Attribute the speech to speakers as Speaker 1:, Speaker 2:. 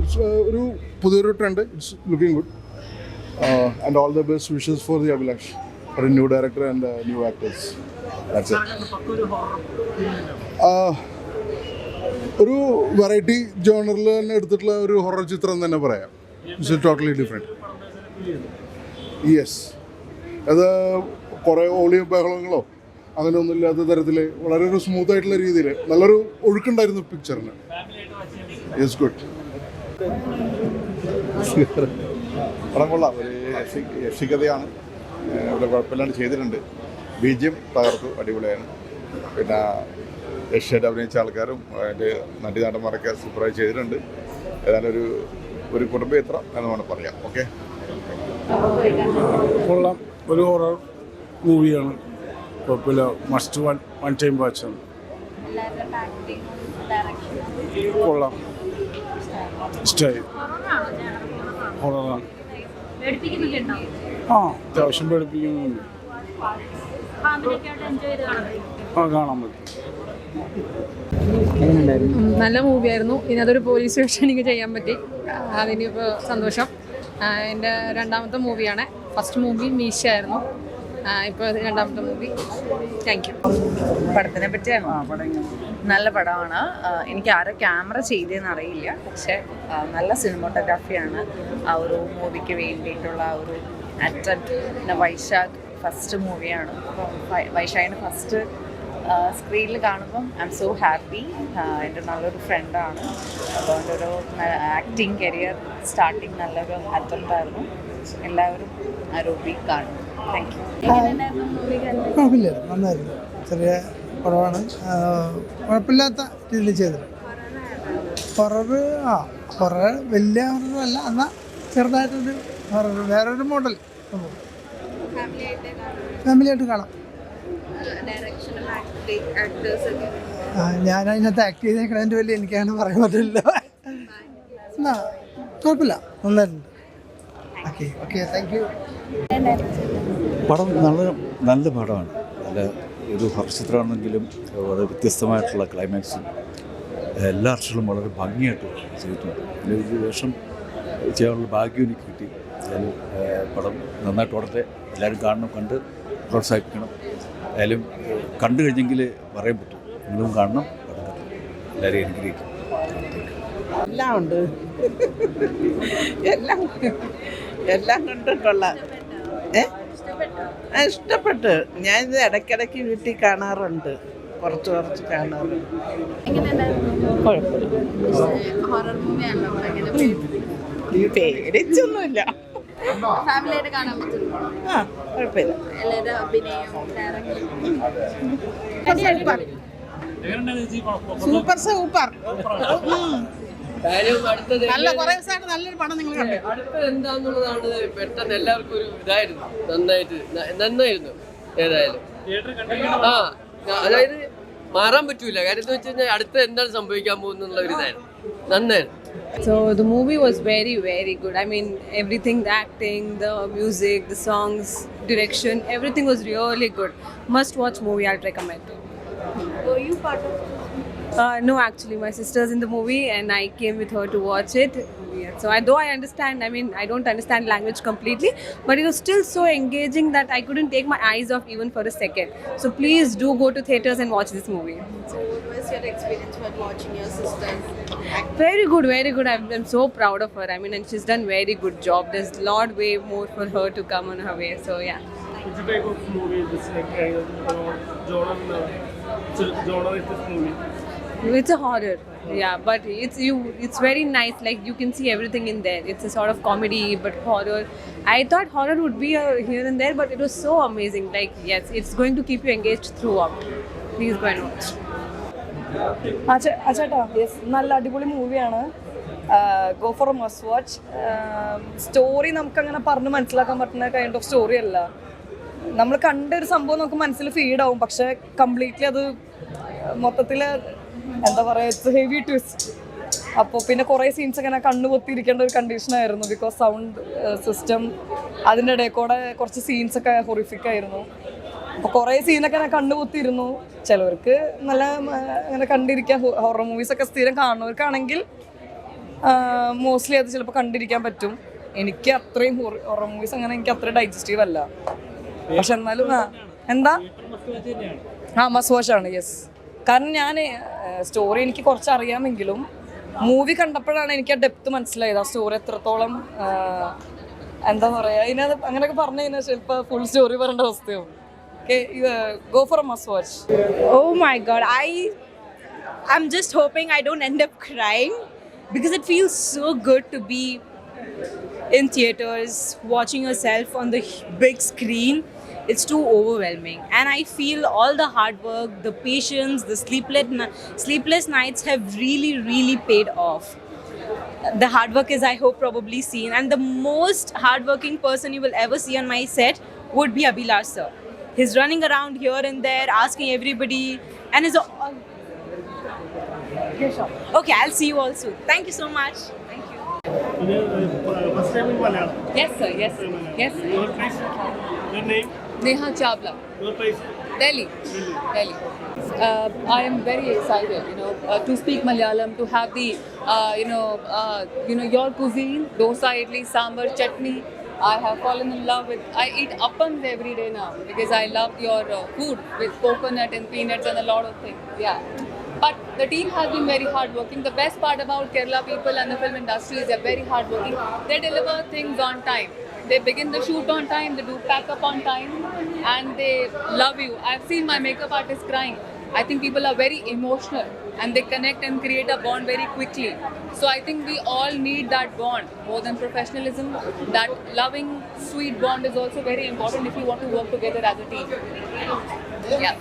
Speaker 1: It's ഒരു പുതിയൊരു trend. It's looking good and all the best wishes for the Abhilash for a new director and new actors. That's it. ഒരു variety ജോണറിൽ തന്നെ എടുത്തിട്ടുള്ള ഒരു horror ചിത്രം തന്നെ പറയാം. It's totally different. യെസ്, അത് കുറേ ഓളിയോ ബഹളങ്ങളോ അങ്ങനെയൊന്നും ഇല്ലാത്ത തരത്തിൽ വളരെ ഒരു സ്മൂത്ത് ആയിട്ടുള്ള രീതിയിൽ നല്ലൊരു ഒഴുക്കുണ്ടായിരുന്നു പിക്ചറിന്. Yes, good.
Speaker 2: പടം കൊള്ളാം. ഒരു യക്ഷികഥയാണ്. ഇവിടെ കുഴപ്പമില്ലാണ്ട് ചെയ്തിട്ടുണ്ട്. ബീജിയം തകർത്തു, അടിപൊളിയാണ്. പിന്നെ യക്ഷിയായിട്ട് അഭിനയിച്ച ആൾക്കാരും അതിൻ്റെ നടി നടന്മാരൊക്കെ സൂപ്പറായി ചെയ്തിട്ടുണ്ട്. ഏതായാലും ഒരു കുടുംബചിത്രം എന്ന് വേണം പറയാം. ഓക്കെ,
Speaker 3: കൊള്ളാം. ഒരു ഹൊറർ മൂവിയാണ്. കുഴപ്പമില്ല. മസ്റ്റ് വൺ ടൈം വാച്ചാണ്. കൊള്ളാം, ഇഷ്ടമായി. ഹൊററാണ്. അത്യാവശ്യം പേടിപ്പിക്കുന്നുണ്ട്. കാണാൻ പറ്റും.
Speaker 4: നല്ല മൂവിയായിരുന്നു. ഇനി അതൊരു പോലീസ് സ്റ്റേഷൻ എനിക്ക് ചെയ്യാൻ പറ്റി. അതിനിപ്പോൾ സന്തോഷം. എൻ്റെ രണ്ടാമത്തെ മൂവിയാണ്. ഫസ്റ്റ് മൂവി മീശയായിരുന്നു. ഇപ്പോൾ രണ്ടാമത്തെ മൂവി. Thank you.
Speaker 5: പടത്തിനെ പറ്റിയാണോ? നല്ല പടമാണ്. എനിക്ക് ആരോ ക്യാമറ ചെയ്തതെന്ന് അറിയില്ല, പക്ഷേ നല്ല സിനിമോട്ടോഗ്രാഫിയാണ് ആ ഒരു മൂവിക്ക് വേണ്ടിയിട്ടുള്ള ആ ഒരു അറ്റംപ്റ്റ്. പിന്നെ വൈശാഖ് ഫസ്റ്റ് മൂവിയാണ്. അപ്പം വൈശാഖിന് ഫസ്റ്റ് സ്ക്രീനിൽ കാണുമ്പം ഐ എം സോ ഹാപ്പി. എൻ്റെ നല്ലൊരു ഫ്രണ്ടാണ്. അപ്പോൾ എൻ്റെ ഒരു ആക്ടിങ് കരിയർ സ്റ്റാർട്ടിങ് നല്ലൊരു അറ്റംപ്റ്റായിരുന്നു. എല്ലാവരും ആ രൂപി കാണും. Thank you.
Speaker 6: കുഴപ്പമില്ല, നന്നായിരുന്നു. ചെറിയ പടമാണ്. കുഴപ്പമില്ലാത്ത രീതിയിൽ ചെയ്തത്. ഹൊറർ ഹൊറർ വലിയ ഹൊററല്ല, എന്നാൽ ചെറുതായിട്ടൊരു ഹൊറർ, വേറൊരു മോഡൽ ഫാമിലിയായിട്ട് കാണാം. ഞാൻ അതിനകത്ത് ആക്ട് ചെയ്തേക്കണതിൻ്റെ വലിയ എനിക്കങ്ങനെ പറയാൻ പറ്റില്ല. എന്നാ കുഴപ്പമില്ല, നന്നായിട്ടുണ്ട്. Okay okay, thank you.
Speaker 7: പടം നല്ല പടമാണ്. നല്ല ഒരു ഹൊറർ ചിത്രമാണെങ്കിലും വളരെ വ്യത്യസ്തമായിട്ടുള്ള ക്ലൈമാക്സും എല്ലാ അർത്ഥത്തിലും വളരെ ഭംഗിയായിട്ട് ചെയ്തിട്ടുണ്ട്. ഒരു വേഷം ചെയ്യാനുള്ള ഭാഗ്യം എനിക്ക് കിട്ടി. അതിൽ പടം നന്നായിട്ട് ഓടട്ടെ. എല്ലാവരും കാണണം, കണ്ട് പ്രോത്സാഹിപ്പിക്കണം. എന്തായാലും കണ്ടു കഴിഞ്ഞെങ്കിൽ പറയാൻ പറ്റും. നിങ്ങളും കാണണം, പടം കണ്ടു എല്ലാവരെയും അനുഗ്രഹിക്കും.
Speaker 5: എല്ലാം ഉണ്ട്, എല്ലാം കണ്ടിട്ടുള്ള ഇഷ്ടപ്പെട്ട്. ഞാനിത് ഇടയ്ക്കിടയ്ക്ക് വീട്ടിൽ കാണാറുണ്ട്, കുറച്ച് കാണാറുണ്ട്. പേടിച്ചൊന്നുമില്ല. കുഴപ്പമില്ല. സൂപ്പർ. നല്ല കുറെ ദിവസമായിട്ട് നല്ലൊരു പടം നിങ്ങൾ കണ്ടു.
Speaker 8: അടുത്തത് എന്താന്നുള്ളതാണ് പെട്ടെന്ന് എല്ലാവർക്കും ഒരു ഇതായിരുന്നു. നന്നായിരുന്നു. ഏതായാലും അതായത് മാറാൻ പറ്റൂല. കാര്യം എന്ന് വെച്ച് കഴിഞ്ഞാൽ അടുത്ത എന്താണ് സംഭവിക്കാൻ പോകുന്നുള്ള ഒരു ഇതായിരുന്നു. നന്നായിരുന്നു.
Speaker 4: So the movie was very, very good. I mean, everything, the acting, the music, the songs, direction, everything was really good. Must watch movie, I'd recommend.
Speaker 9: Were you part of
Speaker 4: No, actually, my sister's in the movie and I came with her to watch it. Yeah. So though I understand, I mean, I don't understand language completely, but it was still so engaging that I couldn't take my eyes off even for a second. So please do go to theatres and watch this movie.
Speaker 9: So what was your experience when watching your sister's act?
Speaker 4: Very good, very good. I'm so proud of her. I mean, and she's done very good job. There's a lot way more for her to come on her way. So yeah.
Speaker 3: Which type of movie is this? Genre is this movie?
Speaker 4: It's a horror, yeah, but it's very nice. Like you can see everything in there. It's a sort of comedy, but horror. I thought horror would be here and there, but it was so amazing. Like yes, it's going to keep you engaged throughout. Please go and watch.
Speaker 9: അച്ചേട്ടാ, yes, നല്ല അടിപൊളി മൂവിയാണ്. Go for a must watch. Story നമുക്കങ്ങനെ പറഞ്ഞ് മനസ്സിലാക്കാൻ പറ്റുന്ന kind of story അല്ല. നമ്മൾ കണ്ട ഒരു സംഭവം നമുക്ക് മനസ്സിൽ ഫീഡാവും, പക്ഷെ കംപ്ലീറ്റ്ലി അത് മൊത്തത്തിൽ എന്താ പറയുക, ഇറ്റ്സ് ഹെവി ട്വിസ്റ്റ്. അപ്പോൾ പിന്നെ കുറേ സീൻസ് ഇങ്ങനെ കണ്ണുപൊത്തിയിരിക്കേണ്ട ഒരു കണ്ടീഷനായിരുന്നു. ബിക്കോസ് സൗണ്ട് സിസ്റ്റം അതിൻ്റെ ഇടയിൽ കൂടെ കുറച്ച് സീൻസൊക്കെ ഹൊറിഫിക് ആയിരുന്നു. അപ്പോൾ കുറേ സീനൊക്കെ ഞാൻ കണ്ണുപൊത്തിയിരുന്നു. ചിലവർക്ക് നല്ല അങ്ങനെ കണ്ടിരിക്കാൻ ഹൊറർ മൂവീസൊക്കെ സ്ഥിരം കാണുന്നവർക്കാണെങ്കിൽ മോസ്റ്റ്ലി അത് ചിലപ്പോൾ കണ്ടിരിക്കാൻ പറ്റും. എനിക്ക് അത്രയും ഹൊറർ മൂവീസ് അങ്ങനെ എനിക്ക് അത്ര ഡൈജസ്റ്റീവ് അല്ല. പക്ഷെ എന്നാലും എന്താ മസ്റ്റ് വാച്ച് ആണ്. യെസ്, കാരണം ഞാൻ സ്റ്റോറി എനിക്ക് കുറച്ച് അറിയാമെങ്കിലും മൂവി കണ്ടപ്പോഴാണ് എനിക്ക് ആ ഡെപ്ത് മനസ്സിലായത്. ആ സ്റ്റോറി എത്രത്തോളം എന്താ പറയുക, ഇതിനകത്ത് അങ്ങനെയൊക്കെ പറഞ്ഞു കഴിഞ്ഞാൽ ചിലപ്പോൾ ഫുൾ സ്റ്റോറി പറയേണ്ട അവസ്ഥയാവും. Go for a must watch.
Speaker 4: Oh my god, I'm just hoping I don't end up crying because it feels so good to be in theaters watching yourself on the big screen. It's too overwhelming, and I feel all the hard work, the patience, the sleepless nights have really paid off. The hard work is, I hope, probably seen, and the most hardworking person you will ever see on my set would be Abhilash sir. He's running around here and there asking everybody, and is okay. I'll see you all soon. Thank you so much. Thank you.
Speaker 10: First time in Malayalam.
Speaker 5: Yes, sir. Yes, yes.
Speaker 10: Your place? Your name?
Speaker 5: Neha Chavla,
Speaker 10: Your place?
Speaker 5: Delhi. I am very excited, to speak Malayalam, to have the, your cuisine, dosa, idli, sambar, chutney. I have fallen in love with. I eat appams every day now because I love your food with coconut and peanuts and a lot of things. Yeah. But the team has been very hardworking. The best part about Kerala people and the film industry is they're very hardworking. They deliver things on time. They begin the shoot on time, they do pack up on time, and they love you. I've seen my makeup artist crying. I think people are very emotional and they connect and create a bond very quickly. So I think we all need that bond more than professionalism. That loving, sweet bond is also very important if you want to work together as a team. Yeah.